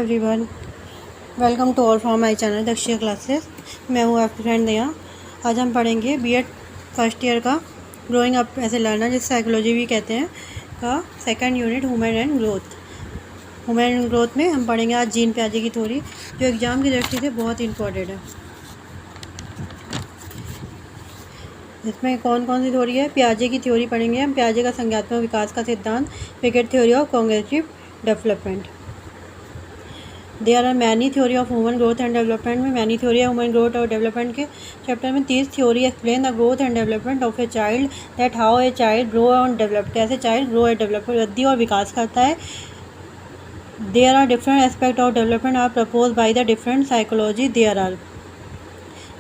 Everyone, welcome to all from my channel Dakshiya classes. मैं हूँ आपकी फ्रेंड दया। आज हम पढ़ेंगे बीएड फर्स्ट ईयर का growing up as a learner, जिसे साइकोलॉजी भी कहते हैं, का second unit human and growth. Human and growth में हम पढ़ेंगे आज जीन पियाजे की थ्योरी, जो एग्ज़ाम की दृष्टि से बहुत इंपॉर्टेंट है। इसमें कौन कौन सी थ्योरी है? पियाजे की थ्योरी पढ़ेंगे हम। पियाजे का संज्ञात्मक विकास का सिद्धांत, Piaget theory of cognitive development. There are many theory of human growth and development में मैनी थ्योरी है ह्यूमन ग्रोथ और डेवलपमेंट के चैप्टर में 30 theory explain the growth and development of a child, that how a child grow and develop, कैसे child grow and develop वृद्धि और विकास करता है। There are different aspect of development are propose by the different psychology. There are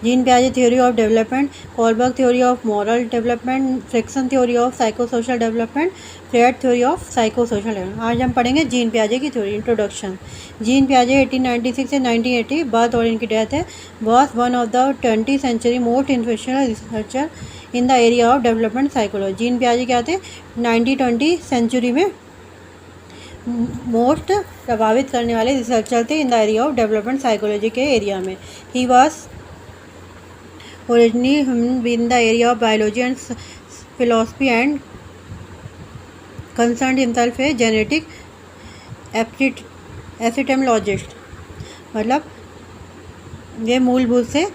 gene पियाजे theory of development, Kohlberg theory of moral development, Erikson theory of psychosocial development, Freud theory of psychosocial development. आज हम पढ़ेंगे gene पियाजे की theory. Introduction. Gene पियाजे 1896 से 1980 birth और इनकी death है। Was one of the 20th century most influential researcher in the area of development psychology. Jean पियाजे क्या थे? 1920 सेंचुरी में मोस्ट प्रभावित करने वाले रिसर्चर थे इन the area of development psychology के एरिया में। He was originally in the area of biology and philosophy and concerned himself a genetic एपिस्टेमोलॉजिस्ट। मतलब ये मूलभूत से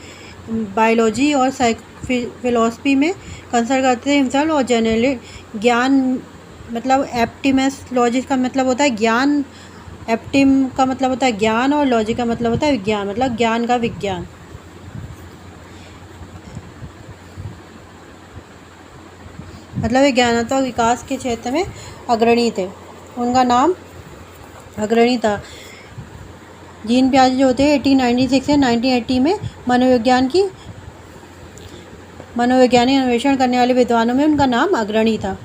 बायोलॉजी और फिलोसफी में कंसर्न करते थे हिमसेल्फ, और जनरली ज्ञान मतलब एप्टिमेसलॉजिस्ट का मतलब होता है ज्ञान, एप्टिम का मतलब होता है ज्ञान और लॉजी का मतलब होता है विज्ञान, मतलब ज्ञान का विज्ञान। मतलब ये ज्ञानात्मक विकास के क्षेत्र में अग्रणी थे, उनका नाम अग्रणी था। जीन पियाजे जो थे 1896 से 1980 में मनोवैज्ञानिक अन्वेषण करने वाले विद्वानों में उनका नाम अग्रणी था।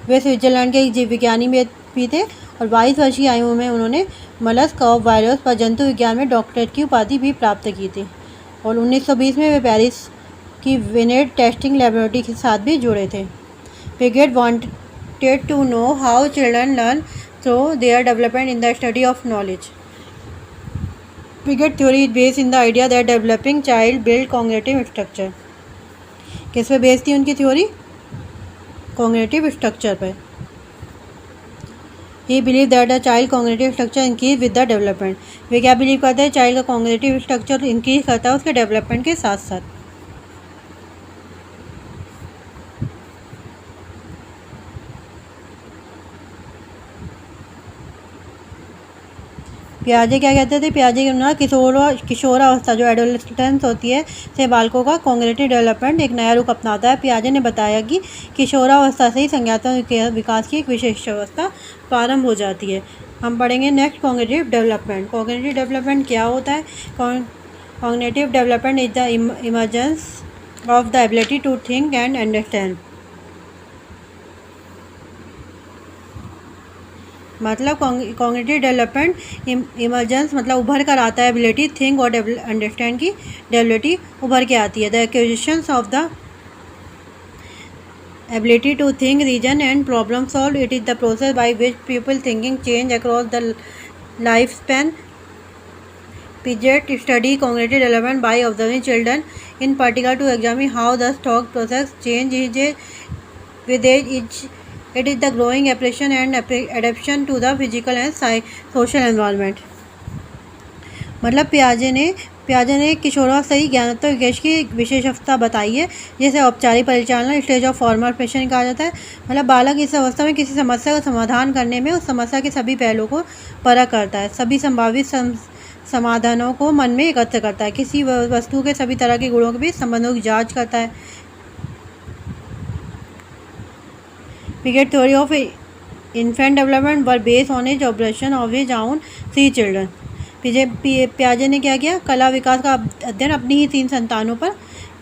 वे स्विट्जरलैंड के जीव विज्ञानी भी थे और 22 वर्ष की आयु में उन्होंने मलस्क और वायरस पर जंतु विज्ञान में डॉक्टरेट की उपाधि भी प्राप्त की थी। और 1920 में वे पेरिस की विनेड टेस्टिंग लेबोरेटरी के साथ भी जुड़े थे। Piaget wanted to know how children learn through their development in the study of knowledge. Piaget theory is based in the idea that developing child build cognitive structure. किस पे based थी उनकी theory? Cognitive structure पर। He believed that the child cognitive structure increase with the development. वे क्या believe करते हैं? Child का cognitive structure increase करता है उसके डेवलपमेंट के साथ साथ। पियाजे क्या कहते थे? पियाजे के अनुसार किशोरावस्था जो एडोलेसेंस होती है से बालकों का कॉग्निटिव डेवलपमेंट एक नया रूप अपनाता है। पियाजे ने बताया कि किशोरावस्था से ही संज्ञानात्मक विकास की एक विशेष अवस्था प्रारंभ हो जाती है। हम पढ़ेंगे next cognitive development. Cognitive development क्या होता है? Cognitive development is the emergence of the ability to think and understand. मतलब कॉग्निटिव डेवलपमेंट इमर्जेंस मतलब उभर कर आता है, एबिलिटी थिंक और अंडरस्टैंड की डेबिलिटी उभर के आती है। The acquisition of the ability to think, reason and problem solve, it is the process by which people thinking change across the life span. Piaget study cognitive development by observing children in particular to examine how the thought process change with age. It is the growing appreciation and adaptation to the physical and social environment. मतलब पियाजे ने किशोरावस्था ही ज्ञानात्मक विकास की एक विशेष अवस्था बताई है, जिसे औपचारिक परिचालना स्टेज ऑफ फॉर्मल प्रेशन कहा जाता है। मतलब बालक इस अवस्था में किसी समस्या का समाधान करने में उस समस्या के सभी पहलुओं को परख करता है, सभी संभावित समाधानों को मन में एकत्र करता है, किसी वस्तु के सभी तरह के गुणों के बीच संबंधों की जांच करता है। Piaget theory of infant development were based on his observation of his own 3 children. पियाजे ने क्या किया? कला विकास का अध्ययन अपनी ही 3 संतानों पर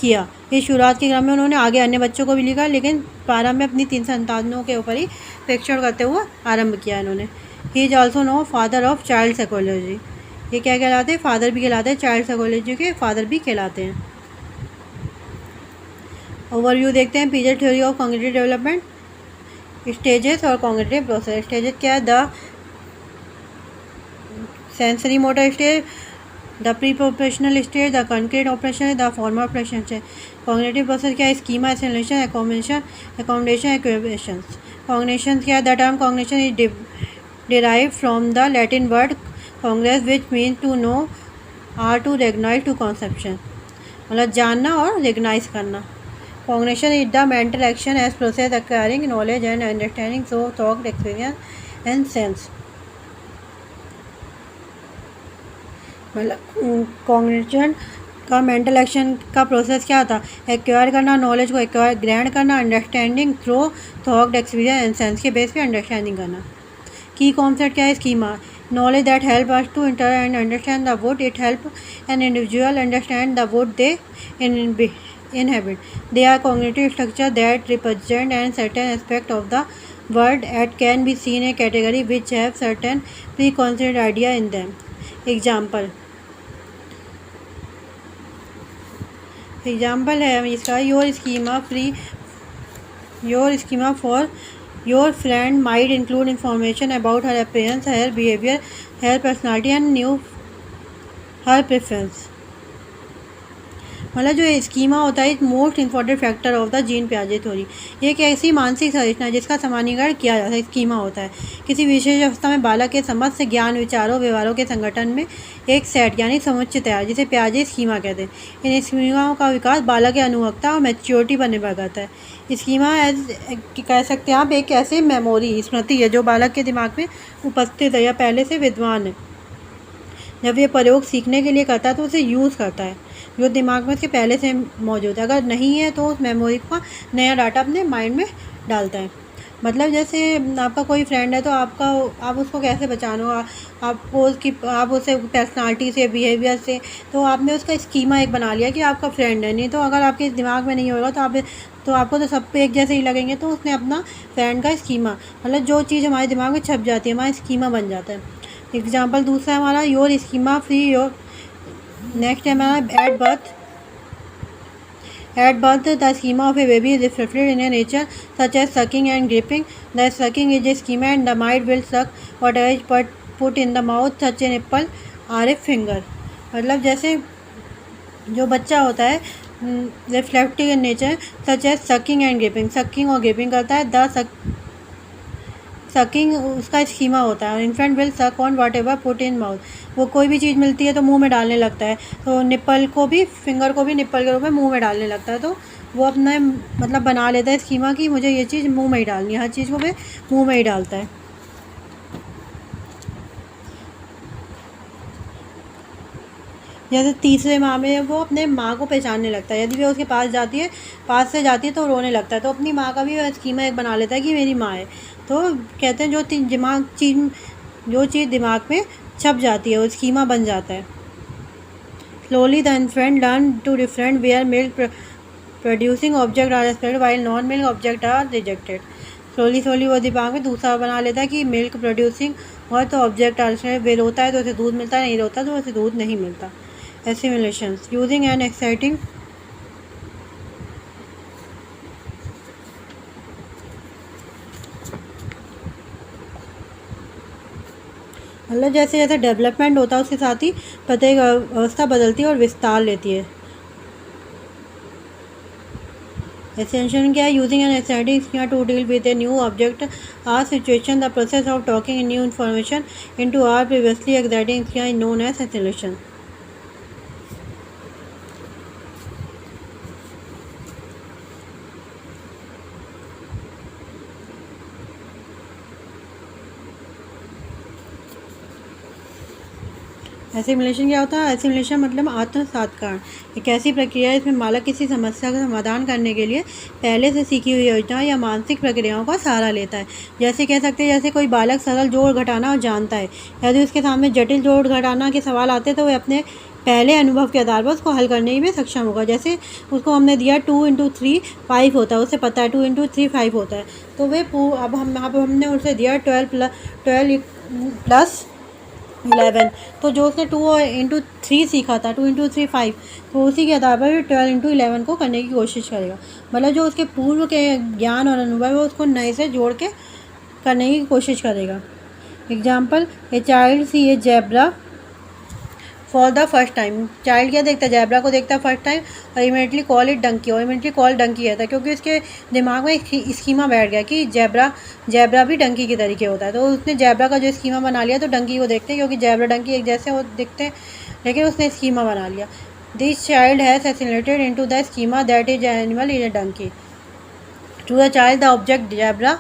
किया। इस शुरुआत के क्रम में उन्होंने आगे अन्य बच्चों को भी लिखा, लेकिन प्रारंभ में अपनी 3 संतानों के ऊपर ही परीक्षण करते हुए आरंभ किया इन्होंने। He is also known father of child psychology. ये क्या कहलाते हैं? फादर भी कहलाते हैं, चाइल्ड साइकोलॉजी के फादर भी कहलाते हैं। ओवरव्यू देखते हैं। पियाजे theory of cognitive development, stages और कॉग्निटिव प्रोसेस। स्टेजेस क्या है? The sensory motor stage, the pre operational stage, the concrete operation, the formal operation है। कॉग्निटिव प्रोसेस क्या है? Schema, assimilation, accommodation, equation. Cognition क्या है? The term cognition is derived from the Latin word कॉग्नेस which means to know or to recognise to conception, मतलब जानना और recognise करना। Cognition is the mental action as process acquiring knowledge and understanding through thought, experience and sense. मतलब cognition का mental action का process क्या था? एक्वायर करना, नॉलेज को एक्वायर ग्रहण करना, understanding through thought, experience and sense के बेस पे अंडरस्टैंडिंग करना। की कॉन्सेप्ट क्या है? Schema, knowledge that help us to enter and understand the world. It help an individual understand the world they inhabit. They are cognitive structure that represent a certain aspect of the world and can be seen a category which have certain preconceived idea in them. Example है इसका, your schema for your friend might include information about her appearance, her behavior, her personality and her preference. मतलब जो schema होता है most important factor of the Jean पियाजे theory. ये एक ऐसी मानसिक संरचना है जिसका सामान्यीकरण किया जाता है। स्कीमा होता है किसी विशेष अवस्था में बालक के समझ से ज्ञान, विचारों, व्यवहारों के संगठन में एक सेट यानी समुच्चय तैयार, जिसे पियाजे स्कीमा कहते हैं। इन स्कीमाओं का विकास बालक की अनुभवता और मैच्योरिटी पर निर्भर करता है। स्कीमा कह सकते हैं आप एक ऐसी मेमोरी, स्मृति है जो बालक के दिमाग में उपस्थित है या पहले से विद्वान है। जब ये प्रयोग सीखने के लिए करता है तो उसे यूज़ करता है जो दिमाग में उसके पहले से मौजूद है। अगर नहीं है तो उस मेमोरी का नया डाटा अपने माइंड में डालता है। मतलब जैसे आपका कोई फ्रेंड है तो आप उसको कैसे पहचानो? आप उसे पर्सनालिटी से, बिहेवियर से, तो आपने उसका स्कीमा एक बना लिया कि आपका फ्रेंड है। नहीं तो अगर आपके दिमाग में नहीं होगा तो आपको तो सब पे एक जैसे ही लगेंगे। तो उसने अपना फ्रेंड का स्कीमा, मतलब जो चीज़ हमारे दिमाग में छप जाती है हमारा स्कीमा बन जाता है। एग्जाम्पल दूसरा हमारा योर स्कीमा फ्री योर। नेक्स्ट है हमारा at birth the schema of a baby is reflected in a nature such as sucking and gripping. The sucking is a schema and the mind will suck whatever is put in the mouth such a nipple or a finger. मतलब जैसे जो बच्चा होता है reflective in nature such as sucking and gripping, sucking और gripping करता है। Sucking उसका स्कीमा होता है। इन्फेंट विल सक on what ever put in mouth, वो कोई भी चीज़ मिलती है तो मुंह में डालने लगता है। तो निप्पल को भी, फिंगर को भी निप्पल के रूप में मुंह में डालने लगता है। तो वो अपना मतलब बना लेता है स्कीमा कि मुझे ये चीज़ मुंह में ही डालनी है, हर चीज़ को वो मुंह में ही डालता है। जैसे तीसरे माह में वो अपने माँ को पहचानने लगता है। यदि वो उसके पास से जाती है तो रोने लगता है। तो अपनी माँ का भी स्कीमा एक बना लेता है कि मेरी माँ है। तो कहते हैं जो चीज़ दिमाग में छप जाती है वो स्कीमा बन जाता है। Slowly the infant learn to different where milk producing object are expected while non milk object are rejected. Slowly वो दिमाग में दूसरा बना लेता है कि मिल्क प्रोड्यूसिंग हो तो ऑब्जेक्ट आर वे रोता है तो उसे दूध मिलता है, नहीं रोता तो उसे दूध नहीं मिलता। एसिमुलेशंस यूजिंग एन एक्साइटिंग मतलब जैसे जैसे डेवलपमेंट होता है उसके साथ ही प्रत्येक अवस्था बदलती है और विस्तार लेती है। एसेंशियल क्या है? Using an exciting schema to deal with a new object or situation, the process of talking in new information into our previously exciting schema is known as assimilation. Assimilation क्या होता है? एसिमुलेशन मतलब आत्मसात्कार, एक ऐसी प्रक्रिया है इसमें बालक किसी समस्या का समाधान करने के लिए पहले से सीखी हुई योजना या मानसिक प्रक्रियाओं का सहारा लेता है। जैसे कह सकते हैं जैसे कोई बालक सरल जोड़ घटाना और जानता है, यदि उसके सामने जटिल जोड़ घटाना के सवाल आते हैं तो वह अपने पहले अनुभव के आधार पर उसको हल करने में सक्षम होगा। जैसे उसको हमने दिया 2 × 3 5 होता है, उसे पता है 2 × 3 5 होता है। तो वे अब हमने उसे दिया 12 + 11, तो जो उसने 2 × 3 सीखा था 2 × 3 5, तो उसी के आधार पर 12 × 11 को करने की कोशिश करेगा। मतलब जो उसके पूर्व के ज्ञान और अनुभव है वो उसको नए से जोड़ के करने की कोशिश करेगा। Example a child see a zebra for the first time. Child क्या देखता है, जैबरा को देखता है फर्स्ट टाइम और इमीडिएटली कॉल इट डंकी, और इमीडिएटली कॉल डंकी रहता है क्योंकि उसके दिमाग में एक स्कीमा बैठ गया कि जैबरा भी डंकी के तरीके होता है। तो उसने जैबरा का जो स्कीमा बना लिया, तो डंकी को देखते हैं क्योंकि जैबरा डंकी एक जैसे वो दिखते हैं, लेकिन उसने स्कीमा बना लिया। This child has assimilated into the schema that is animal is a donkey. To the child the object zebra,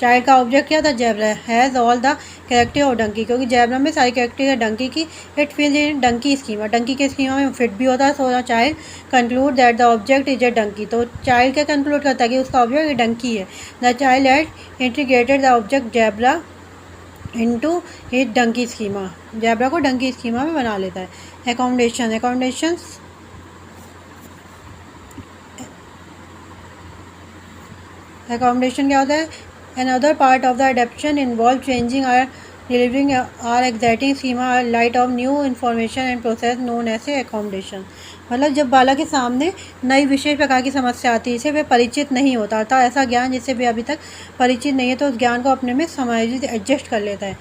child का ऑब्जेक्ट क्या था, zebra, has all the character of donkey, क्योंकि जैबरा में सारी कैरेक्टर है donkey की। It feels in donkey schema, donkey के schema में फिट भी होता है। So the child conclude that the object is a donkey, तो चाइल्ड क्या कंक्लूड करता है कि उसका ऑब्जेक्ट डंकी है। The child had integrated the object zebra into his donkey schema, zebra को डंकी स्कीमा में बना लेता है। एकोमोडेशन, एकोमोडेशन क्या होता है, another part of the adaptation involves changing or delivering our exciting schema light of new information and process known as accommodation। मतलब जब बालक के सामने नई विशेष प्रकार की समस्या आती है जिसे वे परिचित नहीं होता था, ऐसा ज्ञान जिससे वे अभी तक परिचित नहीं है, तो उस ज्ञान को अपने में समायोजित एडजस्ट कर लेता है।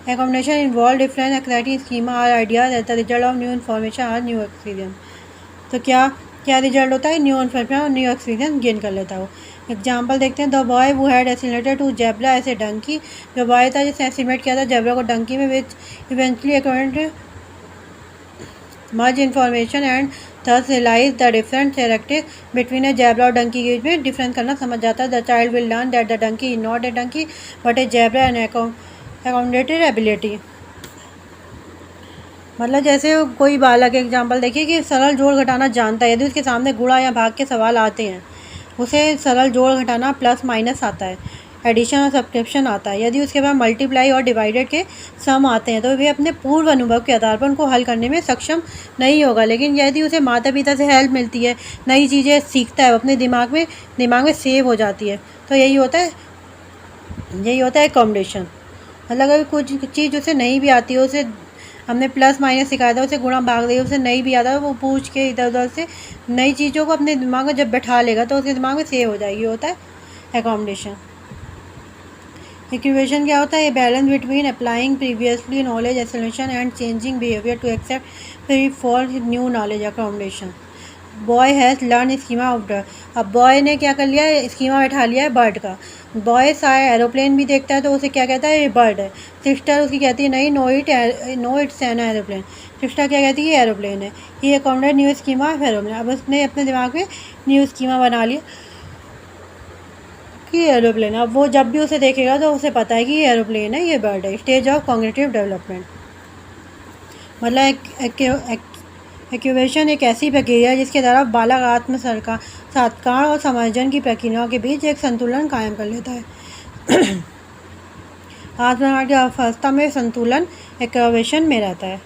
Accommodation involve different exciting schema और ideas at the result of new information और न्यू एक्सपीरियंस। तो क्या क्या रिजल्ट होता है, न्यू इन्फॉर्मेशन और न्यू एक्सपीरियंस गेन कर लेता हो। एग्जाम्पल देखते हैं, the boy who had assimilated to zebra as a donkey, जो बॉय था जिसने एस्टिमेट किया था जैबरा को डंकी में, which eventually acquired much information and thus realise the different character between a zebra और डंकी के बीच में डिफरेंस करना समझ जाता है। The child will learn that the donkey is not a donkey but a zebra and accommodated ability. मतलब जैसे कोई बालक, एग्जाम्पल देखिए कि सरल जोड़ घटाना जानता है, यदि उसके सामने गुणा या भाग के सवाल आते हैं, उसे सरल जोड़ घटाना प्लस माइनस आता है, एडिशन और सब्सट्रैक्शन आता है, यदि उसके पास मल्टीप्लाई और डिवाइडेड के सम आते हैं, तो वे अपने पूर्व अनुभव के आधार पर उनको हल करने में सक्षम नहीं होगा। लेकिन यदि उसे माता पिता से हेल्प मिलती है, नई चीज़ें सीखता है, अपने दिमाग में सेव हो जाती है, तो यही होता है एकोमोडेशन। मतलब अगर कुछ चीज़ उसे नहीं भी आती है, उसे हमने प्लस माइनस सिखाया था, उसे गुणा भाग दिया, उसे नहीं भी आता, वो पूछ के इधर उधर से नई चीज़ों को अपने दिमाग में जब बैठा लेगा तो उसके दिमाग में सेव हो जाएगी, होता है एकोमोडेशन। इक्वेशन क्या होता है, ये balance between applying previously knowledge assimilation and changing behaviour to accept for new knowledge. Accommodation, boy has learn schema of bird, अब बॉय ने क्या कर लिया है, स्कीमा बैठा लिया है बर्ड का। बॉय सारे एरोप्लेन भी देखता है तो उसे क्या कहता है, ये बर्ड है। सिस्टर उसकी कहती है नहीं, no it's an aeroplane. Sister क्या कहती है, ये एरोप्लेन है। ये accommodate new schema of aeroplane, अब उसने अपने दिमाग में न्यू स्कीमा बना लिया कि एरोप्लेन। अब वो जब भी उसे देखेगा तो उसे पता है कि ये एरोप्लेन है, ये बर्ड है। स्टेज ऑफ कॉग्निटिव डेवलपमेंट, मतलब एक्यूवेशन एक ऐसी प्रक्रिया है जिसके द्वारा बालक सात्कार और समायोजन की प्रक्रियाओं के बीच एक संतुलन कायम कर लेता है। आत्मनिर्भर की अवस्था में संतुलन एक्यूवेशन में रहता है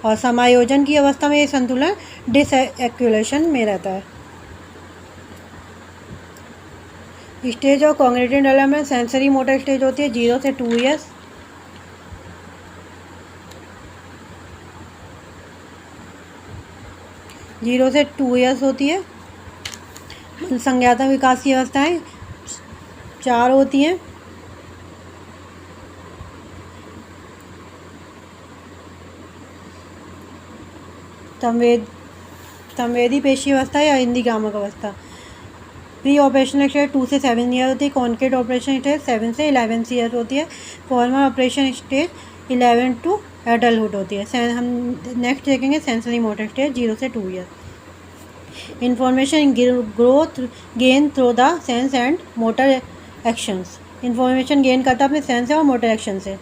और समायोजन की अवस्था में ये संतुलन डिसएक्यूलेशन में रहता है। Stage of cognitive development, sensory motor stage होती है 0 से 2 ईयर्स। होती है। संज्ञानात्मक विकास की अवस्थाएं 4 होती हैं। संवेदी पेशी अवस्था या इंद्रियात्मक अवस्था। प्री ऑपरेशनल स्टेज 2 से 7 ईयर होती है। कॉन्क्रीट ऑपरेशन स्टेज 7 से 11 ईयर होती है। Formal operation stage 11 to adulthood होती है। हम नेक्स्ट देखेंगे सेंसरी मोटर स्टेज 0 से 2 year. Information growth gain through the sense and motor actions, information gain करता है अपने सेंस और मोटर एक्शन से।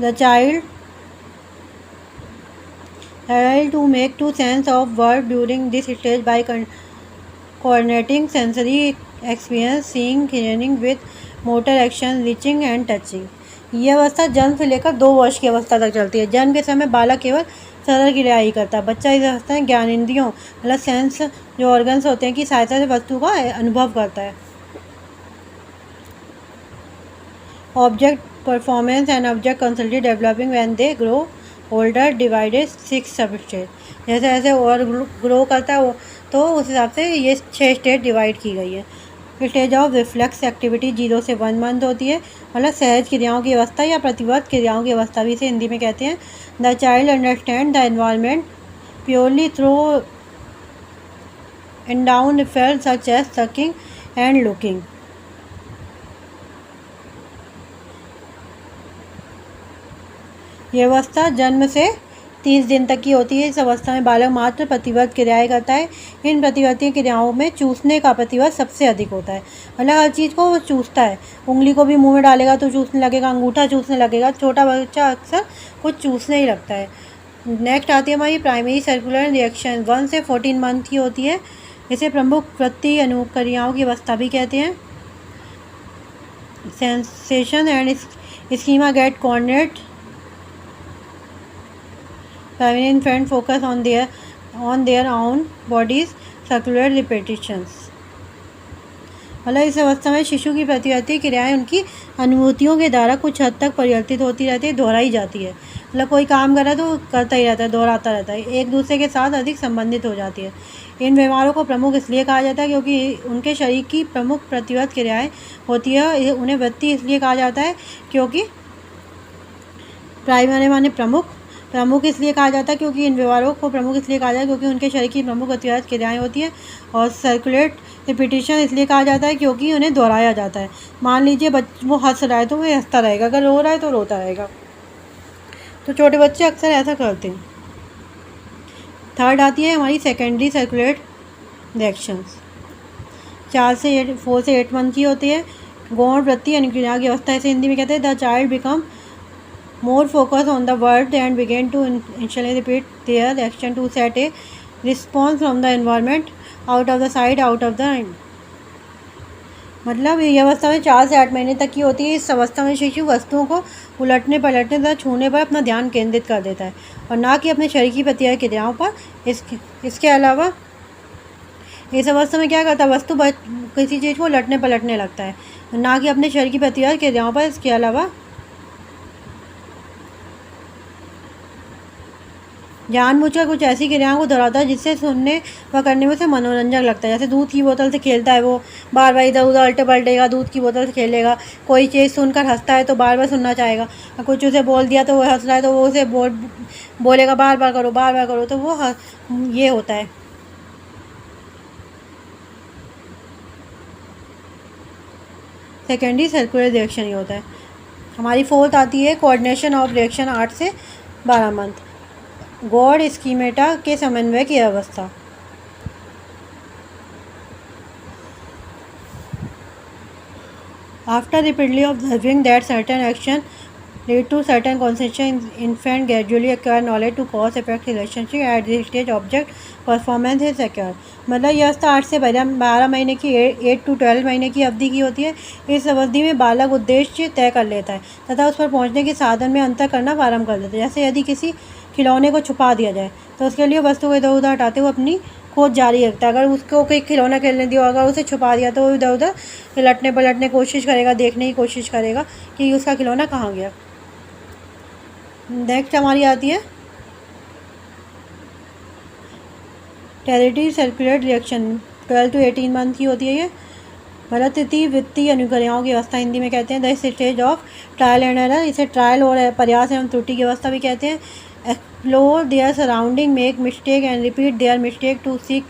The child to make to sense of world during this stage by coordinating sensory experience, seeing, hearing with motor action, reaching and touching। यह अवस्था जन्म से लेकर 2 वर्ष की अवस्था तक चलती है। जन्म के समय बालक केवल सरल क्रिया ही करता है। बच्चा इस अवस्था में ज्ञानेंद्रियों मतलब सेंस जो ऑर्गन्स होते हैं की सहायता से वस्तु का अनुभव करता है। Object performance and object constancy developing when they grow older divided 6 sub stage, जैसे जैसे और ग्रो करता है तो उस हिसाब से ये 6 स्टेज डिवाइड की गई है। स्टेज ऑफ रिफ्लेक्स एक्टिविटी 0 से 1 मंथ होती है, मतलब सहज क्रियाओं की अवस्था या प्रतिवर्त क्रियाओं की अवस्था भी इसे हिंदी में कहते हैं। The child understand the environment purely through एंडाउन effect such as sucking and looking. यह अवस्था जन्म से 30 दिन तक की होती है। इस अवस्था में बालक मात्र प्रतिवर्त क्रियाएं करता है। इन प्रतिवर्ती क्रियाओं में चूसने का प्रतिवर्त सबसे अधिक होता है, मतलब हर चीज़ को वो चूसता है। उंगली को भी मुंह में डालेगा तो चूसने लगेगा, अंगूठा चूसने लगेगा। छोटा बच्चा अक्सर कुछ चूसने ही लगता है। नेक्स्ट आती है हमारी प्राइमरी सर्कुलर रिएक्शन 1 से 14 मंथ की होती है। इसे प्रमुख वृत्ति अनुक्रियाओं की अवस्था भी कहते हैं। Sensation and schema get coordinate Primary infant focus on their own body's circular repetitions। मतलब इस अवस्था में शिशु की प्रतिवर्ती क्रियाएं उनकी अनुभूतियों के द्वारा कुछ हद तक परिवर्तित होती रहती है, दोहराई जाती है। मतलब कोई काम कर रहा है तो करता ही रहता है, दोहराता रहता है, एक दूसरे के साथ अधिक संबंधित हो जाती है। इन व्यवहारों को प्रमुख इसलिए कहा जाता है क्योंकि उनके शरीर की प्रमुख प्रतिवर्त क्रियाएं होती है। उन्हें वृत्ति इसलिए कहा जाता है क्योंकि प्राइमरी माने प्रमुख इसलिए कहा जाता है क्योंकि इन व्यवहारों को प्रमुख इसलिए कहा जाता है क्योंकि उनके शरीर की प्रमुख प्रतिवर्त क्रियाएं होती हैं। और सर्कुलेट रिपीटिशन इसलिए कहा जाता है क्योंकि उन्हें दोहराया जाता है। मान लीजिए वो हंस रहा है तो वो हंसता रहेगा, अगर रो रहा है तो रोता रहेगा। तो छोटे बच्चे अक्सर ऐसा करते हैं। थर्ड आती है हमारी सेकेंडरी सर्कुलेट रिएक्शंस 4 से 8 मंथ की होती है। गौण वृत्ति अनुक्रिया की अवस्था इसे हिंदी में कहते हैं। The child become more focus on the word and begin to initially repeat their action to set a response from the environment out of the sight out of the mind। मतलब ये अवस्था में 4 से 8 महीने तक की होती है। इस अवस्था में शिशु वस्तुओं को उलटने पलटने तथा छूने पर अपना ध्यान केंद्रित कर देता है और ना कि अपने शरीर की प्रतिक्रिया क्रियाओं पर। इसके अलावा इस अवस्था में क्या करता है, वस्तु किसी चीज़ को उलटने पलटने लगता है, ना कि अपने शरीर की प्रतिक्रिया क्रियाओं पर। इसके अलावा जानबूझकर कुछ ऐसी क्रियाओं को दोहराता है जिससे सुनने व करने में उसे मनोरंजक लगता है। जैसे दूध की बोतल से खेलता है, वो बार बार इधर उधर अल्टे पलटेगा, दूध की बोतल से खेलेगा। कोई चीज़ सुनकर हंसता है तो बार बार सुनना चाहेगा। कुछ उसे बोल दिया तो वो हंस रहा है तो वो उसे बोलेगा बार बार करो, तो वो ये होता है। सेकेंडरी सर्कुलर रिएक्शन ये होता है। हमारी फोर्थ आती है कोऑर्डिनेशन ऑफ रिएक्शन 8 से 12 मंथ। गॉड स्कीमेटा के समन्वय की अवस्था। After repeatedly observing that certain action lead to certain conception infant gradually acquire knowledge to cause effect relationship at this stage object performance is acquire. मतलब यह अवस्था 8 से 12 महीने की 8 to 12 महीने की अवधि की होती है। इस अवधि में बालक उद्देश्य तय कर लेता है तथा उस पर पहुंचने के साधन में अंतर करना प्रारंभ कर देता है। जैसे यदि किसी खिलौने को छुपा दिया जाए तो उसके लिए वस्तु को इधर उधर हटाते हुए अपनी खोज जारी रखता है। अगर उसको कोई खिलौना खेलने दिया, अगर उसे छुपा दिया तो वो इधर उधर लटने पलटने कोशिश करेगा, देखने की कोशिश करेगा कि उसका खिलौना कहाँ गया। नेक्स्ट हमारी आती है territory circular reaction 12 to 18 month की होती है। ये मतलब तृतीय वृत्तीय अनुक्रियाओं की अवस्था हिंदी में कहते हैं। The stage of trial and error, इसे ट्रायल और प्रयास एवं त्रुटि की अवस्था भी कहते हैं। Explore their surrounding, make mistake and repeat their mistake to seek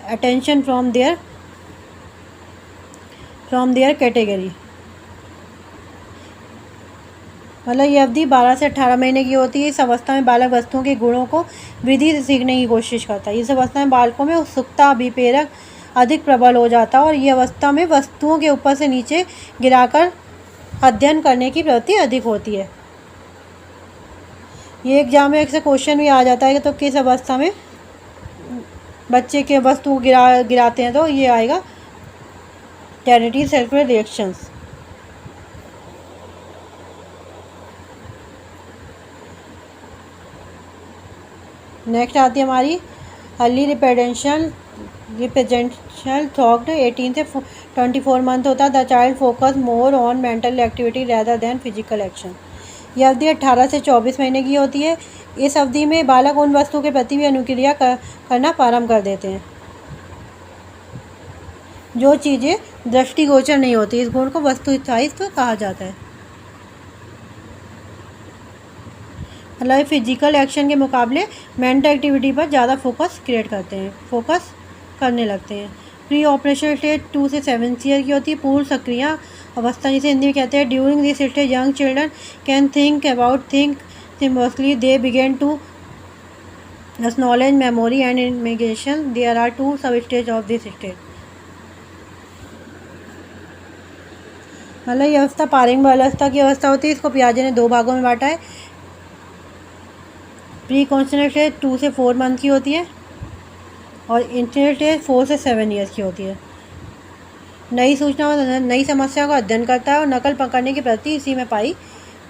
attention from their category. मतलब ये अवधि 12 से 18 महीने की होती है। इस अवस्था में बालक वस्तुओं के गुणों को विधि से सीखने की कोशिश करता है। इस अवस्था में बालकों में उत्सुकता अभिप्रेरक अधिक प्रबल हो जाता है और ये अवस्था में वस्तुओं के ऊपर से नीचे गिराकर अध्ययन करने की प्रवृत्ति अधिक होती है। ये एग्जाम में अक्सर क्वेश्चन भी आ जाता है कि तो किस अवस्था में बच्चे के वस्तु को गिराते हैं, तो ये आएगा टेरिटरी सर्कुलर रिएक्शंस। नेक्स्ट आती है हमारी अर्ली रिप्रेजेंटेशनल थॉट 18 से 24 मंथ होता है। The child focus more on mental activity rather than physical action. यह अवधि 18 से 24 महीने की होती है। इस अवधि में बालक उन वस्तुओं के प्रति भी अनुक्रिया करना प्रारंभ कर देते हैं। जो चीज़ें दृष्टिगोचर नहीं होती, इस गुण को वस्तुस्थायित्व कहा जाता है। मतलब फिजिकल एक्शन के मुकाबले मेंटल एक्टिविटी पर ज़्यादा फोकस करने लगते हैं। प्री ऑपरेशनल स्टेज 2 से 7 ईयर की होती है। पूर्व सक्रिय अवस्था जिसे हिंदी में कहते हैं। During this stage young children can think symbolically, they begin to knowledge, memory and imagination. There are 2 sub stage of this stage. मतलब ये अवस्था पारंग अवस्था की अवस्था होती है। इसको पियाजे ने 2 भागों में बांटा है। प्री कॉन्शनल स्टेज 2 से 4 मंथ की होती है और इंटरनल स्टेज 4 से 7 ईयर्स की होती है। नई सूचना और नई समस्या का अध्ययन करता है और नकल पकड़ने की प्रवृत्ति इसी में पाई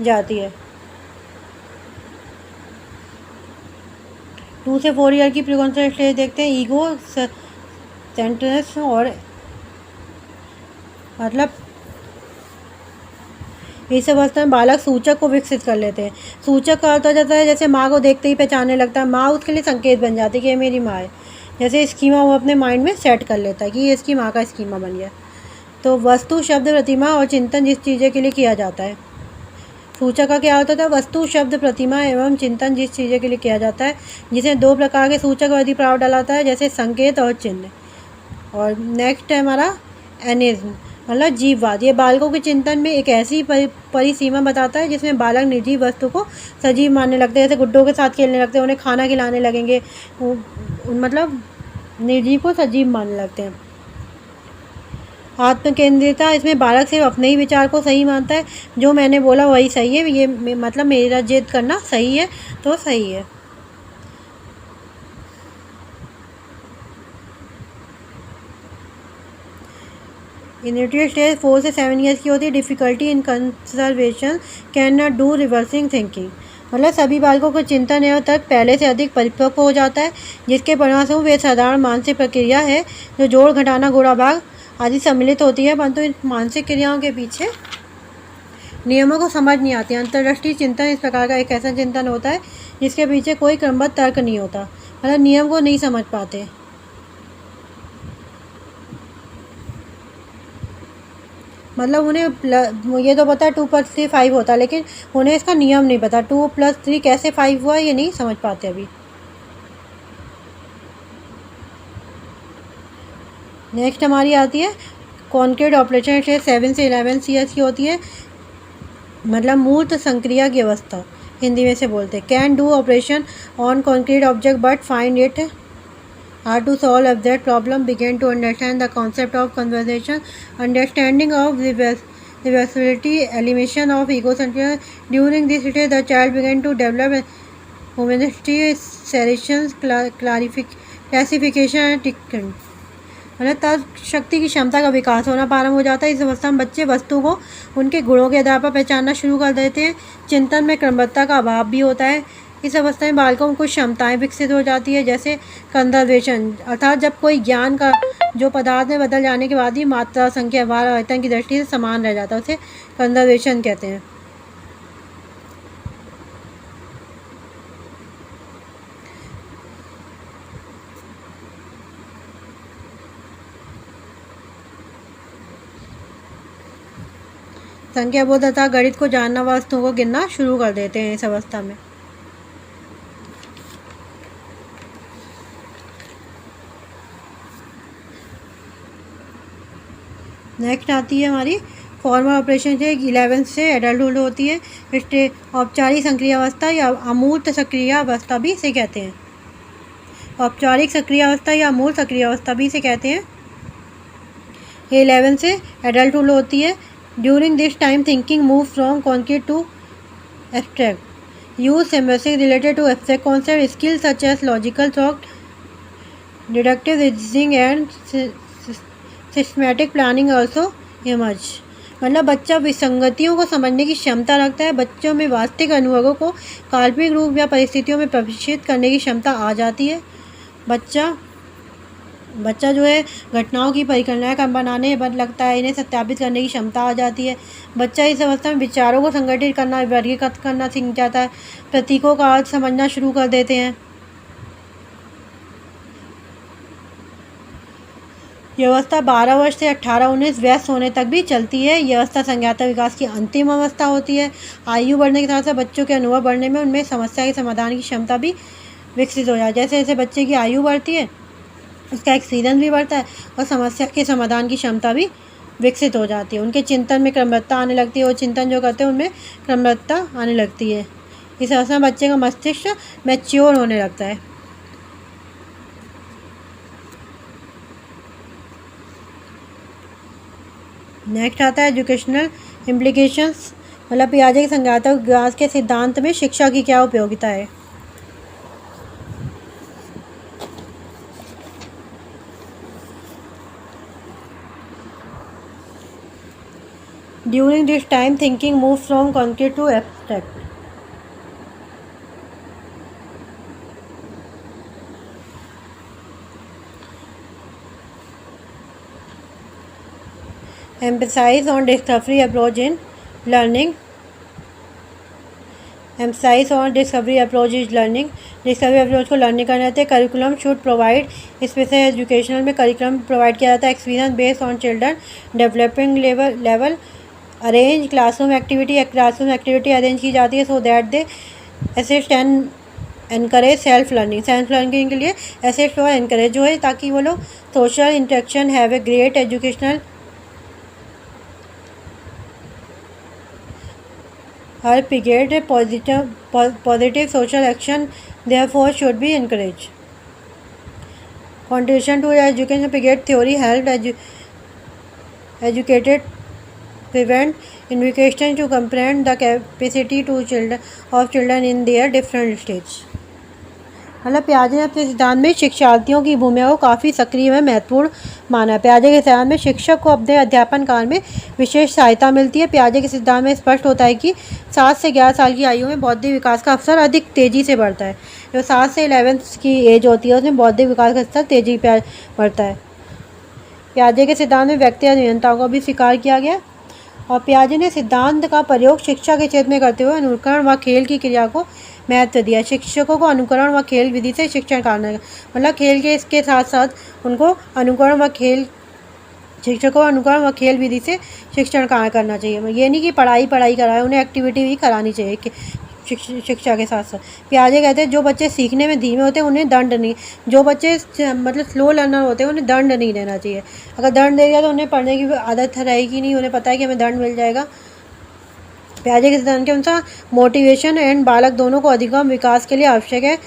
जाती है। 2 से 4 ईयर की प्री कॉन्शनल स्टेज देखते हैं। ईगो सेंटर्स और मतलब इस अवस्था में बालक सूचक को विकसित कर लेते हैं। सूचक का अर्थ हो जाता है जैसे माँ को देखते ही पहचानने लगता है। माँ उसके लिए संकेत बन जाती है कि ये मेरी माँ है। जैसे स्कीमा वो अपने माइंड में सेट कर लेता है कि ये इसकी माँ का स्कीमा बन गया। तो वस्तु, शब्द, प्रतिमा और चिंतन जिस चीज़ें के लिए किया जाता है। सूचक का क्या अर्थ होता है? वस्तु, शब्द, प्रतिमा एवं चिंतन जिस चीज़ें के लिए किया जाता है, जिसे 2 प्रकार के सूचक वादी प्रभाव डालाता है, जैसे संकेत और चिन्ह। और नेक्स्ट है हमारा एनिज्म, मतलब जीववाद। ये बालकों के चिंतन में एक ऐसी परिसीमा बताता है जिसमें बालक निर्जीव वस्तु को सजीव मानने लगते हैं। जैसे गुड्डों के साथ खेलने लगते हैं, उन्हें खाना खिलाने लगेंगे, मतलब निर्जीव को सजीव मानने लगते हैं। आत्मकेंद्रिता, इसमें बालक सिर्फ अपने ही विचार को सही मानता है। जो मैंने बोला वही सही है, ये मतलब मेरा जिद करना सही है तो सही है। इनिशियल स्टेज 4 से 7 ईयर्स की होती है। Difficulty in conservation, can not do reversing thinking, मतलब सभी बालकों का चिंतन एवं तर्क पहले से अधिक परिपक्व हो जाता है, जिसके परिणामस्वरूप वे साधारण मानसिक प्रक्रिया है जो जोड़, घटाना, गुणा, भाग आदि सम्मिलित होती है, परंतु इन मानसिक क्रियाओं के पीछे नियमों को समझ नहीं आती। अंतर्दृष्टि चिंतन इस प्रकार का एक ऐसा चिंतन होता है जिसके पीछे कोई क्रमबद्ध तर्क नहीं होता, मतलब नियम को नहीं समझ पाते। मतलब उन्हें ये तो पता है 2 + 3 5 होता है, लेकिन उन्हें इसका नियम नहीं पता। 2 + 3 कैसे 5 हुआ ये नहीं समझ पाते अभी। नेक्स्ट हमारी आती है कॉन्क्रीट ऑपरेशन स्टेज 7 से 11 ईयर्स की होती है, मतलब मूर्त संक्रिया की अवस्था हिंदी में से बोलते हैं। Can do operation on concrete object but find it hard to solve abstract problem, began to understand the concept of conversation, understanding of reversibility, elimination of egocentrism. During this stage, the child began to develop humanity, selection, classification and ticking. मतलब तर्क शक्ति की क्षमता का विकास होना प्रारंभ हो जाता है। इस अवस्था में बच्चे वस्तु को उनके गुणों के आधार पर पहचानना शुरू कर देते हैं। चिंतन में क्रमबद्धता का अभाव भी होता है। इस अवस्था में बालकों में कुछ क्षमताएं विकसित हो जाती है, जैसे कंजर्वेशन, अर्थात जब कोई ज्ञान का जो पदार्थ में बदल जाने के बाद ही मात्रा, संख्या, भार, आयतन की दृष्टि से समान रह जाता है, उसे कंजर्वेशन कहते हैं। संख्या बोध तथा गणित को जानना, वस्तुओं को गिनना शुरू कर देते हैं इस अवस्था में। नेक्स्ट आती है हमारी फॉर्मल ऑपरेशन से 11 से एडल्टहुड होती है। इसे औपचारिक सक्रिय अवस्था या अमूर्त सक्रिय अवस्था भी इसे कहते हैं। औपचारिक सक्रिय अवस्था या अमूर्त सक्रिय अवस्था भी इसे कहते हैं। ये 11 से एडल्टहुड होती है। During this time thinking move from concrete to abstract, use symbolic related to abstract concept, skills such as logical thought, deductive reasoning and systematic planning also emerge. मतलब बच्चा विसंगतियों को समझने की क्षमता रखता है। बच्चों में वास्तविक अनुभवों को काल्पनिक रूप या परिस्थितियों में प्रशिक्षित करने की क्षमता आ जाती है। बच्चा जो है घटनाओं की परिकल्पना बनाने लगता है, इन्हें सत्यापित करने की क्षमता आ जाती है। बच्चा इस अवस्था में विचारों को संगठित करना, वर्गीकृत करना सीख जाता है। प्रतीकों का अर्थ समझना शुरू कर देते हैं। यह अवस्था 12 वर्ष से 18-19 व्यस्त होने तक भी चलती है। यह अवस्था संज्ञानात्मक विकास की अंतिम अवस्था होती है। आयु बढ़ने के साथ साथ बच्चों के अनुभव बढ़ने में उनमें समस्या के समाधान की क्षमता भी विकसित हो जाती है। जैसे जैसे बच्चे की आयु बढ़ती है उसका एक्सपीरियंस भी बढ़ता है और समस्या के समाधान की क्षमता भी विकसित हो जाती है। उनके चिंतन में क्रमबद्धता आने लगती है। वो चिंतन जो करते हैं उनमें क्रमबद्धता आने लगती है। इस अवस्था में बच्चे का मस्तिष्क मैच्योर होने लगता है। नेक्स्ट आता है एजुकेशनल इम्प्लीकेशंस, मतलब पियाजे के संज्ञानात्मक विकास के सिद्धांत में शिक्षा की क्या उपयोगिता है। During this time, thinking moves from concrete to abstract. Emphasize on discovery approach in learning. Emphasize on discovery approach is learning. Discovery approach को लर्निंग करना रहता है। करिकुलम शुड प्रोवाइड, इसमें से एजुकेशनल में करिकुलम प्रोवाइड किया जाता है। Experience based on children developing level. Arrange classroom activity arrange की जाती है so that they assist and encourage self learning के लिए असिस्ट और एनकरेज हो है ताकि वो लोग social interaction have a great educational हर Piaget positive social action therefore should be encouraged. Contribution to education brigade theory helped educated prevent education to comprehend the capacity to children in their different stage. मतलब पियाजे ने अपने सिद्धांत में शिक्षार्थियों की भूमिका को काफ़ी सक्रिय व महत्वपूर्ण माना है। पियाजे के सिद्धांत में शिक्षक को अपने अध्यापन काल में विशेष सहायता मिलती है। पियाजे के सिद्धांत में स्पष्ट होता है कि 7 से 11 साल की आयु में बौद्धिक विकास का अवसर अधिक तेज़ी से बढ़ता है। जो 7 से 11 की एज होती है उसमें बौद्धिक विकास का स्तर तेज़ी से बढ़ता है। पियाजे के सिद्धांत में व्यक्तिगत नियंत्रणा को भी स्वीकार किया गया और पियाजे ने सिद्धांत का प्रयोग शिक्षा के क्षेत्र में करते हुए अनुकरण व खेल की क्रिया को महत्व दिया। शिक्षकों को अनुकरण व खेल विधि से शिक्षण करना, मतलब खेल के इसके साथ साथ उनको अनुकरण व खेल विधि से शिक्षण करना चाहिए। ये नहीं कि पढ़ाई कराए, उन्हें एक्टिविटी भी करानी चाहिए शिक्षा के साथ साथ। पियाजे कहते हैं जो बच्चे सीखने में धीमे होते हैं उन्हें दंड नहीं, जो बच्चे मतलब स्लो लर्नर होते हैं उन्हें दंड नहीं देना चाहिए। अगर दंड देगा तो उन्हें पढ़ने की आदत रहेगी नहीं, उन्हें पता है कि हमें दंड मिल जाएगा। पियाजे के सिद्धांत के अनुसार मोटिवेशन एंड बालक दोनों को अधिगम विकास के लिए आवश्यक है।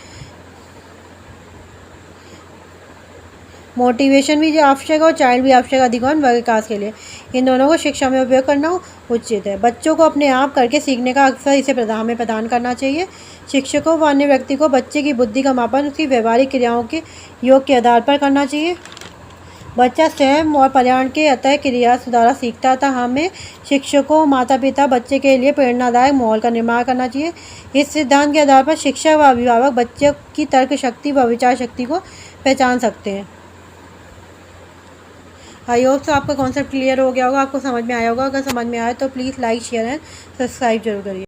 मोटिवेशन भी आवश्यक है और चाइल्ड भी आवश्यक है अधिगम विकास के लिए। इन दोनों को शिक्षा में उपयोग करना उचित है। बच्चों को अपने आप करके सीखने का अवसर इसे हमें प्रदान करना चाहिए। शिक्षकों व अन्य व्यक्ति को बच्चे की बुद्धि का मापन उसकी व्यवहारिक क्रियाओं के योग के आधार पर करना चाहिए। बच्चा स्वयं और पर्यावरण के अतः क्रिया द्वारा सीखता था। हमें शिक्षकों माता पिता बच्चे के लिए प्रेरणादायक माहौल का निर्माण करना चाहिए। इस सिद्धांत के आधार पर शिक्षक व अभिभावक बच्चे की तर्क शक्ति व विचार शक्ति को पहचान सकते हैं। आई होप तो आपका कॉन्सेप्ट क्लियर हो गया होगा, आपको समझ में आया होगा। अगर समझ में आया तो please like share and subscribe जरूर करिए।